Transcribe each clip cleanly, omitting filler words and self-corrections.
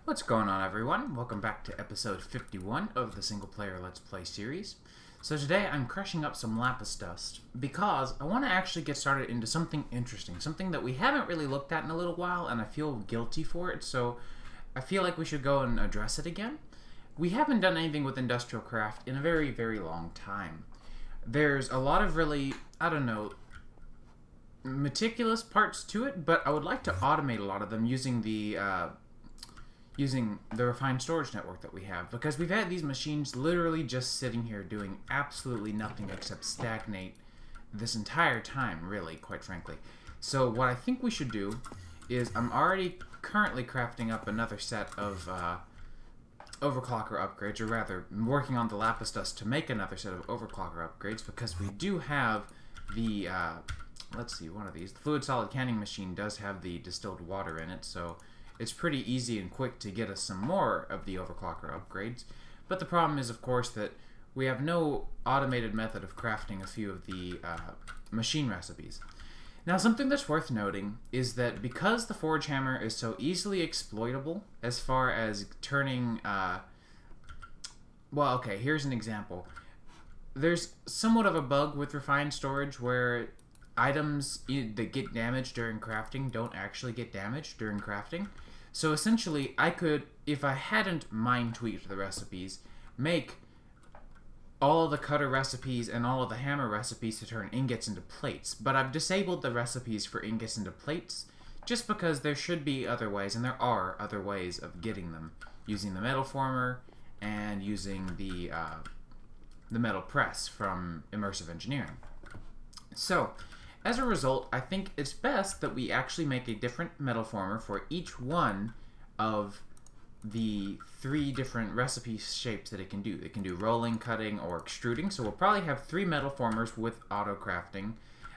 What's going on, everyone? Welcome back to episode 51 of the single player Let's Play series. So today I'm crushing up some lapis dust because I want to actually get started into something interesting, something that we haven't really looked at in a little while, and I feel guilty for it, so I feel like we should go and address it again. We haven't done anything with industrial craft in a very, very long time. There's a lot of really, meticulous parts to it, but I would like to automate a lot of them using the refined storage network that we have, because we've had these machines literally just sitting here doing absolutely nothing except stagnate this entire time, really, quite frankly. So what I think we should do is, I'm already currently crafting up another set of overclocker upgrades, or rather working on the lapis dust to make another set of overclocker upgrades, because we do have the let's see, one of these, the fluid solid canning machine does have the distilled water in it, so it's pretty easy and quick to get us some more of the overclocker upgrades. But the problem is, of course, that we have no automated method of crafting a few of the machine recipes. Now, something that's worth noting is that because the forge hammer is so easily exploitable as far as turning... well, okay, here's an example. There's somewhat of a bug with refined storage where items that get damaged during crafting don't actually get damaged during crafting. So essentially, I could, if I hadn't mind-tweaked the recipes, make all of the cutter recipes and all of the hammer recipes to turn ingots into plates. But I've disabled the recipes for ingots into plates just because there should be other ways, and there are other ways of getting them, using the metal former and using the metal press from immersive engineering. So, as a result, I think it's best that we actually make a different metal former for each one of the 3 different recipe shapes that it can do. It can do rolling, cutting, or extruding, so we'll probably have 3 metal formers with auto-crafting.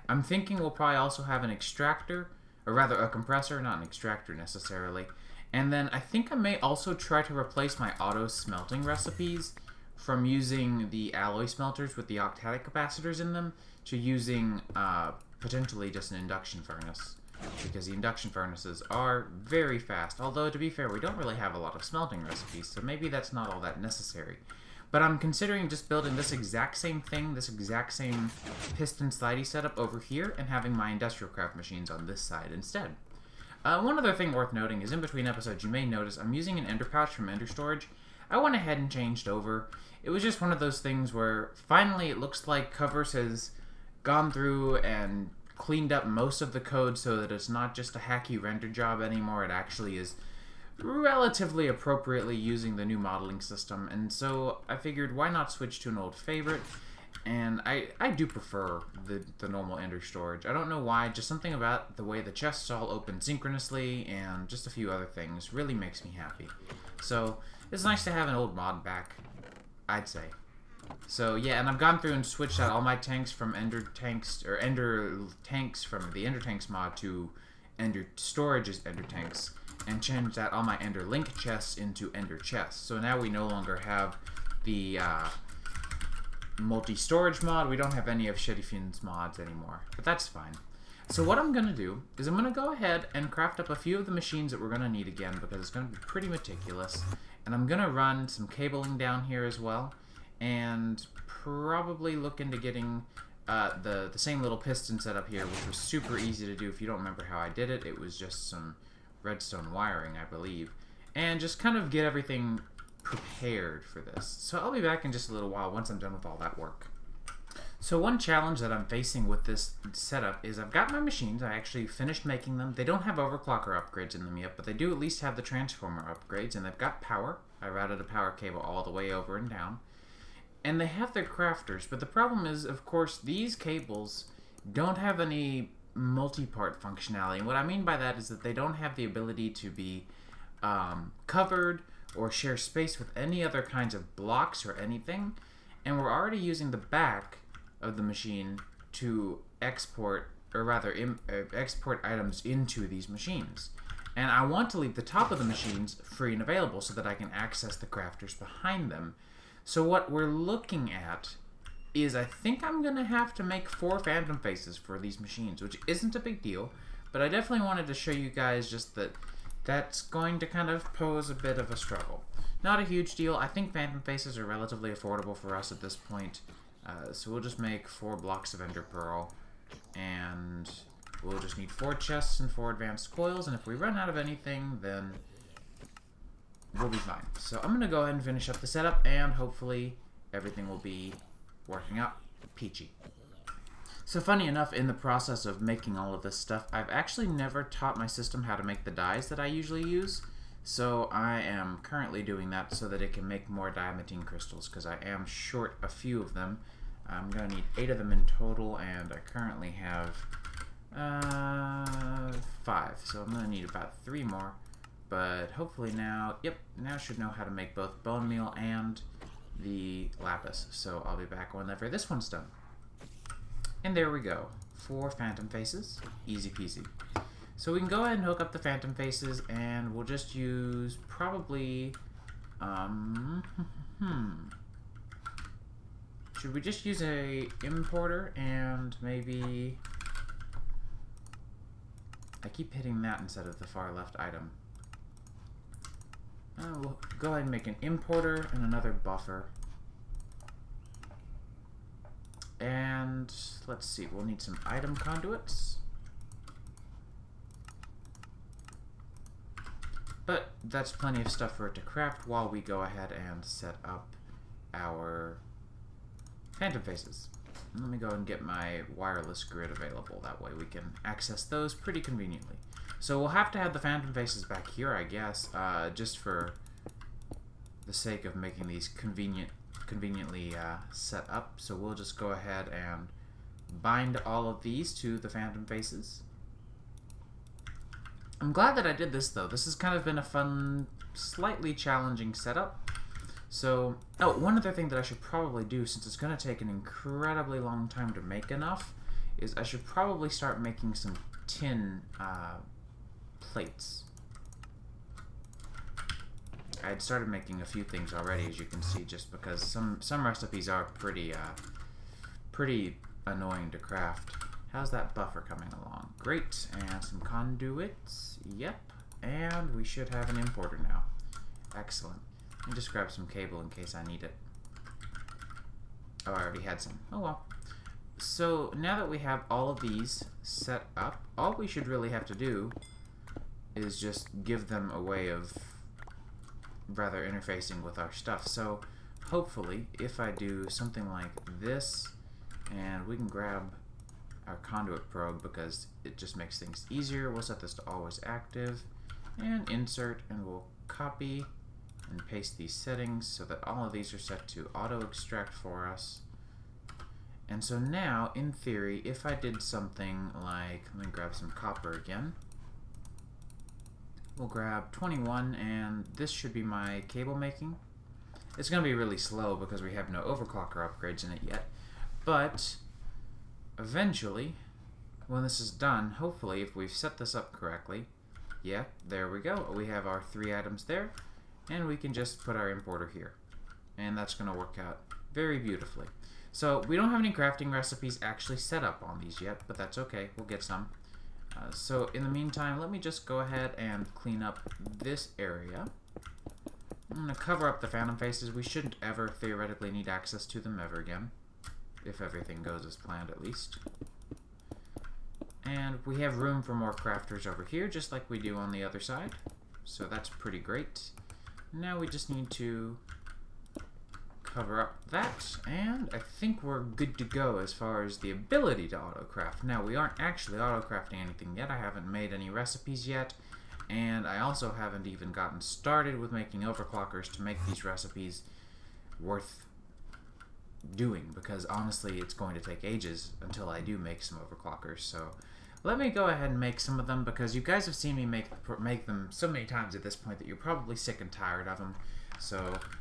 I'm thinking we'll probably also have an extractor, or rather a compressor, not an extractor necessarily. And then I think I may also try to replace my auto-smelting recipes from using the alloy smelters with the octadic capacitors in them to using potentially just an induction furnace, because the induction furnaces are very fast, although to be fair, we don't really have a lot of smelting recipes, so maybe that's not all that necessary. But I'm considering just building this exact same thing, this exact same piston slidey setup over here, and having my industrial craft machines on this side instead. One other thing worth noting is, in between episodes, you may notice I'm using an ender pouch from Ender Storage. I went ahead and changed over. It was just one of those things where finally it looks like Covers has gone through and cleaned up most of the code so that it's not just a hacky render job anymore. It actually is relatively appropriately using the new modeling system, and so I figured why not switch to an old favorite. And I do prefer the normal Ender Storage. I don't know why, just something about the way the chests all open synchronously and just a few other things really makes me happy. So it's nice to have an old mod back, I'd say. So yeah, and I've gone through and switched out all my tanks from Ender Tanks, or Ender Tanks from the Ender Tanks mod to Ender Storage's Ender Tanks, and changed out all my Ender Link chests into Ender chests. So now we no longer have the multi-storage mod. We don't have any of Shittyfin's mods anymore, but that's fine. So what I'm going to do is I'm going to go ahead and craft up a few of the machines that we're going to need again, because it's going to be pretty meticulous. And I'm going to run some cabling down here as well, and probably look into getting the same little piston set up here, which was super easy to do. If you don't remember how I did it, it was just some redstone wiring, I believe, and just kind of get everything prepared for this. So I'll be back in just a little while once I'm done with all that work. So one challenge that I'm facing with this setup is I've got my machines. I actually finished making them. They don't have overclocker upgrades in them yet, but they do at least have the transformer upgrades, and they've got power. I routed a power cable all the way over and down. And they have their crafters, but the problem is, of course, these cables don't have any multi-part functionality. And what I mean by that is that they don't have the ability to be covered or share space with any other kinds of blocks or anything. And we're already using the back of the machine to export, or rather export items into these machines. And I want to leave the top of the machines free and available so that I can access the crafters behind them. So what we're looking at is, I think I'm going to have to make 4 phantom faces for these machines, which isn't a big deal, but I definitely wanted to show you guys just that that's going to kind of pose a bit of a struggle. Not a huge deal. I think phantom faces are relatively affordable for us at this point. So we'll just make 4 blocks of ender pearl, and we'll just need 4 chests and 4 advanced coils, and if we run out of anything, then we'll be fine. So I'm going to go ahead and finish up the setup, and hopefully everything will be working out peachy. So funny enough, in the process of making all of this stuff, I've actually never taught my system how to make the dyes that I usually use. So I am currently doing that so that it can make more diamantine crystals, because I am short a few of them. I'm going to need 8 of them in total, and I currently have 5. So I'm going to need about 3 more. But hopefully now, now I should know how to make both bone meal and the lapis. So I'll be back whenever this one's done. And there we go. 4 phantom faces. Easy peasy. So we can go ahead and hook up the phantom faces, and we'll just use probably... Should we just use a importer and maybe... I keep hitting that instead of the far left item. We'll go ahead and make an importer and another buffer. And let's see, we'll need some item conduits. But that's plenty of stuff for it to craft while we go ahead and set up our phantom faces. Let me go and get my wireless grid available. That way we can access those pretty conveniently. So we'll have to have the phantom faces back here, I guess, just for the sake of making these conveniently set up. So we'll just go ahead and bind all of these to the phantom faces. I'm glad that I did this, though. This has kind of been a fun, slightly challenging setup. So, oh, one other thing that I should probably do, since it's going to take an incredibly long time to make enough, is I should probably start making some tin plates. I had started making a few things already, as you can see, just because some recipes are pretty annoying to craft. How's that buffer coming along? Great, and some conduits. Yep, and we should have an importer now. Excellent. Let me just grab some cable in case I need it. Oh, I already had some. Oh well. So now that we have all of these set up, all we should really have to do is just give them a way of rather interfacing with our stuff. So hopefully if I do something like this, and we can grab our conduit probe because it just makes things easier. We'll set this to always active and insert, and we'll copy and paste these settings so that all of these are set to auto extract for us. And so now, in theory, if I did something like, let me grab some copper again. We'll grab 21, and this should be my cable making. It's going to be really slow because we have no overclocker upgrades in it yet, but eventually, when this is done, hopefully, if we've set this up correctly, yeah, there we go. We have our 3 items there, and we can just put our importer here. And that's going to work out very beautifully. So we don't have any crafting recipes actually set up on these yet, but that's okay. We'll get some. So in the meantime, let me just go ahead and clean up this area. I'm going to cover up the phantom faces. We shouldn't ever theoretically need access to them ever again, if everything goes as planned at least. And we have room for more crafters over here, just like we do on the other side. So that's pretty great. Now we just need to cover up that, and I think we're good to go as far as the ability to autocraft. Now, we aren't actually autocrafting anything yet. I haven't made any recipes yet, and I also haven't even gotten started with making overclockers to make these recipes worth doing, because honestly it's going to take ages until I do make some overclockers. So let me go ahead and make some of them, because you guys have seen me make them so many times at this point that you're probably sick and tired of them. So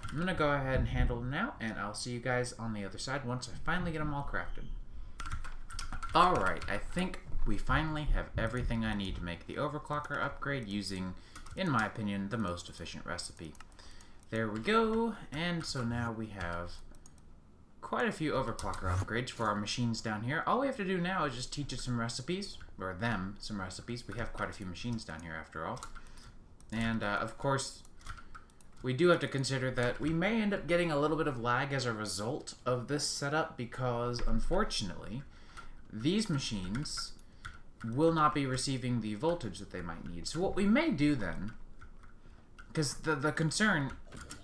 I'm going to go ahead and handle them now, and I'll see you guys on the other side once I finally get them all crafted. Alright, I think we finally have everything I need to make the overclocker upgrade using, in my opinion, the most efficient recipe. There we go, and so now we have quite a few overclocker upgrades for our machines down here. All we have to do now is just teach it some recipes, or them some recipes. We have quite a few machines down here after all. And of course, we do have to consider that we may end up getting a little bit of lag as a result of this setup because, unfortunately, these machines will not be receiving the voltage that they might need. So what we may do then, because the concern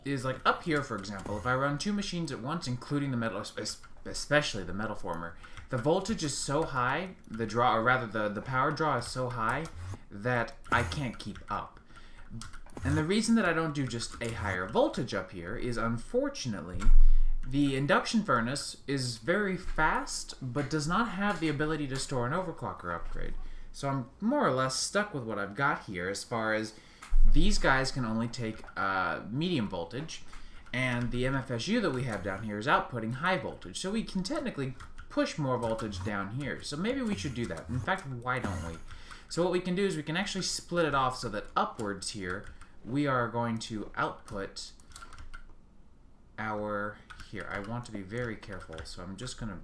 is, like, up here, for example, if I run 2 machines at once, including the metal, especially the metal former, the voltage is so high, the draw, or rather the power draw is so high that I can't keep up. And the reason that I don't do just a higher voltage up here is, unfortunately, the induction furnace is very fast, but does not have the ability to store an overclocker upgrade. So I'm more or less stuck with what I've got here as far as these guys can only take medium voltage, and the MFSU that we have down here is outputting high voltage. So we can technically push more voltage down here. So maybe we should do that. In fact, why don't we? So what we can do is we can actually split it off so that upwards here, we are going to output our... Here, I want to be very careful, so I'm just going to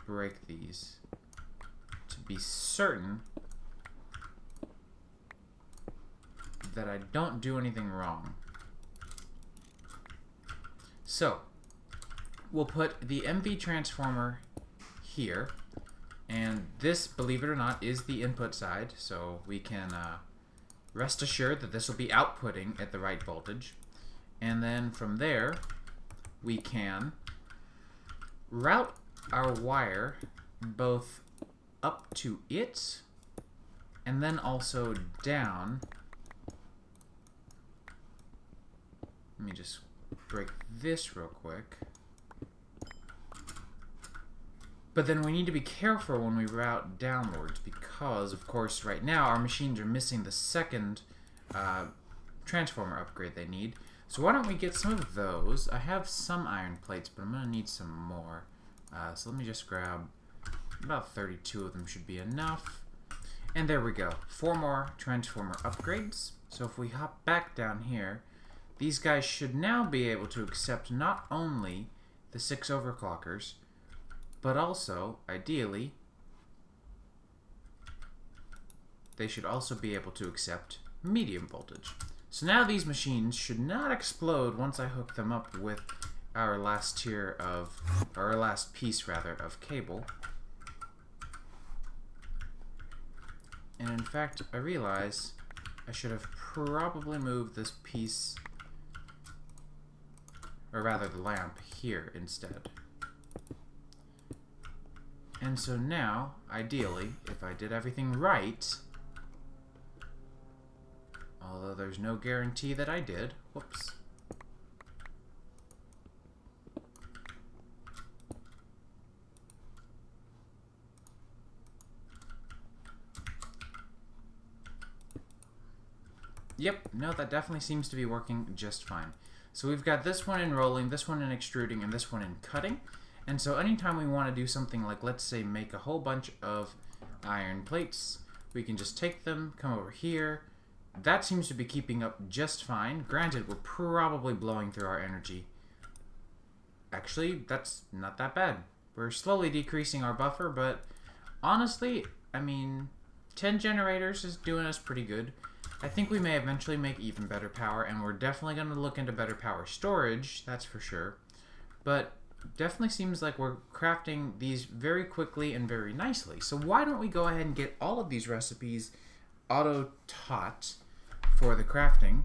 break these to be certain that I don't do anything wrong. So, we'll put the MV transformer here, and this, believe it or not, is the input side, so we can rest assured that this will be outputting at the right voltage. And then from there, we can route our wire both up to it and then also down. Let me just break this real quick. But then we need to be careful when we route downwards because, of course, right now our machines are missing the second transformer upgrade they need. So why don't we get some of those? I have some iron plates, but I'm going to need some more. So let me just grab about 32 of them should be enough. And there we go. 4 more transformer upgrades. So if we hop back down here, these guys should now be able to accept not only the 6 overclockers, but also, ideally, they should also be able to accept medium voltage. So now these machines should not explode once I hook them up with our last tier of, or our last piece rather, of cable. And in fact, I realize I should have probably moved this piece, or rather the lamp, here instead. And so now, ideally, if I did everything right, although there's no guarantee that I did, whoops. Yep, no, that definitely seems to be working just fine. So we've got this one in rolling, this one in extruding, and this one in cutting. And so anytime we want to do something like, let's say, make a whole bunch of iron plates, we can just take them, come over here. That seems to be keeping up just fine. Granted, we're probably blowing through our energy. Actually, that's not that bad. We're slowly decreasing our buffer, but honestly, I mean, 10 generators is doing us pretty good. I think we may eventually make even better power, and we're definitely going to look into better power storage, that's for sure. But definitely seems like we're crafting these very quickly and very nicely. So why don't we go ahead and get all of these recipes auto-taught for the crafting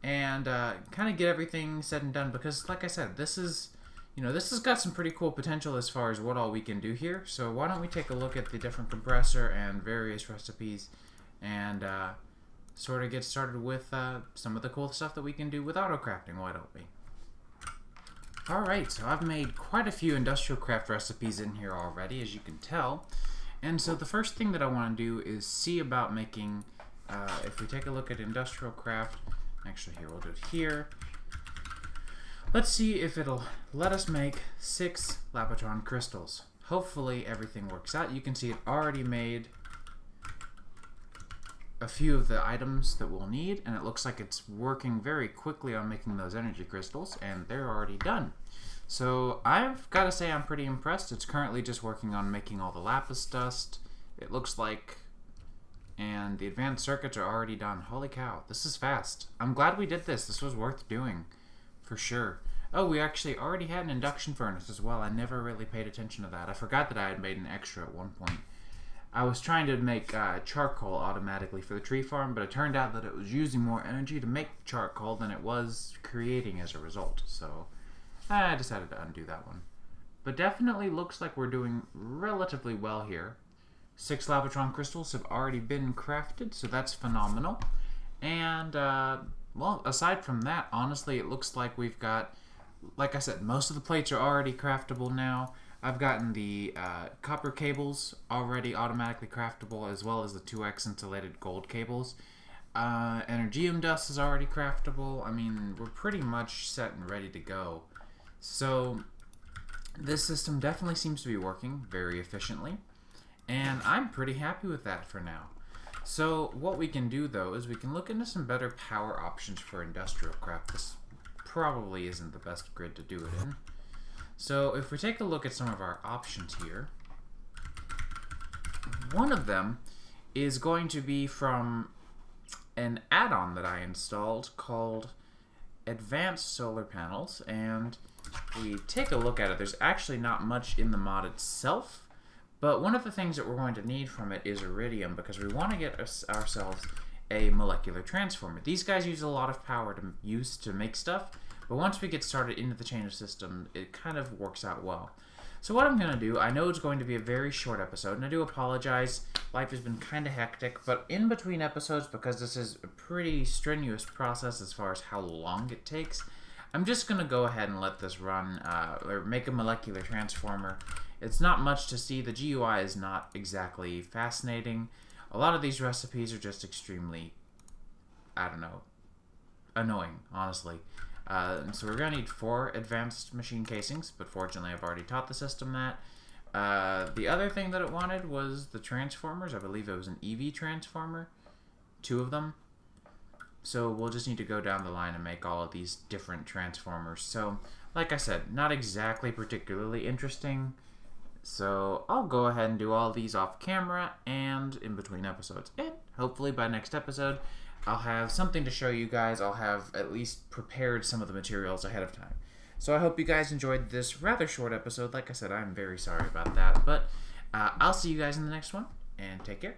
and kind of get everything said and done, because like I said, this is, you know, this has got some pretty cool potential as far as what all we can do here. So why don't we take a look at the different compressor and various recipes and sort of get started with some of the cool stuff that we can do with Autocrafting, why don't we? Alright, so I've made quite a few industrial craft recipes in here already, as you can tell. And so the first thing that I want to do is see about making, if we take a look at industrial craft, actually here, we'll do it here. Let's see if it'll let us make 6 Lapotron crystals. Hopefully everything works out. You can see it already made a few of the items that we'll need, and it looks like it's working very quickly on making those energy crystals, and they're already done. So I've got to say I'm pretty impressed. It's currently just working on making all the lapis dust. It looks like And the advanced circuits are already done. Holy cow, this is fast. I'm glad we did this. This was worth doing, for sure. Oh, we actually already had an induction furnace as well. I never really paid attention to that. I forgot that I had made an extra at one point. I was trying to make charcoal automatically for the tree farm, but it turned out that it was using more energy to make charcoal than it was creating as a result. So I decided to undo that one. But definitely looks like we're doing relatively well here. 6 Lavatron crystals have already been crafted, so that's phenomenal. And, well, aside from that, honestly, it looks like we've got, like I said, most of the plates are already craftable now. I've gotten the copper cables already automatically craftable, as well as the 2x insulated gold cables. Energium dust is already craftable. I mean, we're pretty much set and ready to go. So, this system definitely seems to be working very efficiently. And I'm pretty happy with that for now. So what we can do though is we can look into some better power options for industrial craft. This probably isn't the best grid to do it in. So if we take a look at some of our options here, one of them is going to be from an add-on that I installed called Advanced Solar Panels, and we take a look at it. There's actually not much in the mod itself. But one of the things that we're going to need from it is iridium, because we want to get ourselves a molecular transformer. These guys use a lot of power to make stuff, but once we get started into the chain of system, it kind of works out well. So what I'm going to do, I know it's going to be a very short episode, and I do apologize. Life has been kind of hectic, but in between episodes, because this is a pretty strenuous process as far as how long it takes, I'm just going to go ahead and let this run, or make a molecular transformer. It's not much to see. The GUI is not exactly fascinating. A lot of these recipes are just extremely, I don't know, annoying, honestly. So we're going to need 4 advanced machine casings, but fortunately I've already taught the system that. The other thing that it wanted was the transformers. I believe it was an EV transformer. 2 of them. So we'll just need to go down the line and make all of these different transformers. So, like I said, not exactly particularly interesting. So I'll go ahead and do all these off camera and in between episodes. And hopefully by next episode, I'll have something to show you guys. I'll have at least prepared some of the materials ahead of time. So I hope you guys enjoyed this rather short episode. Like I said, I'm very sorry about that. But I'll see you guys in the next one, and take care.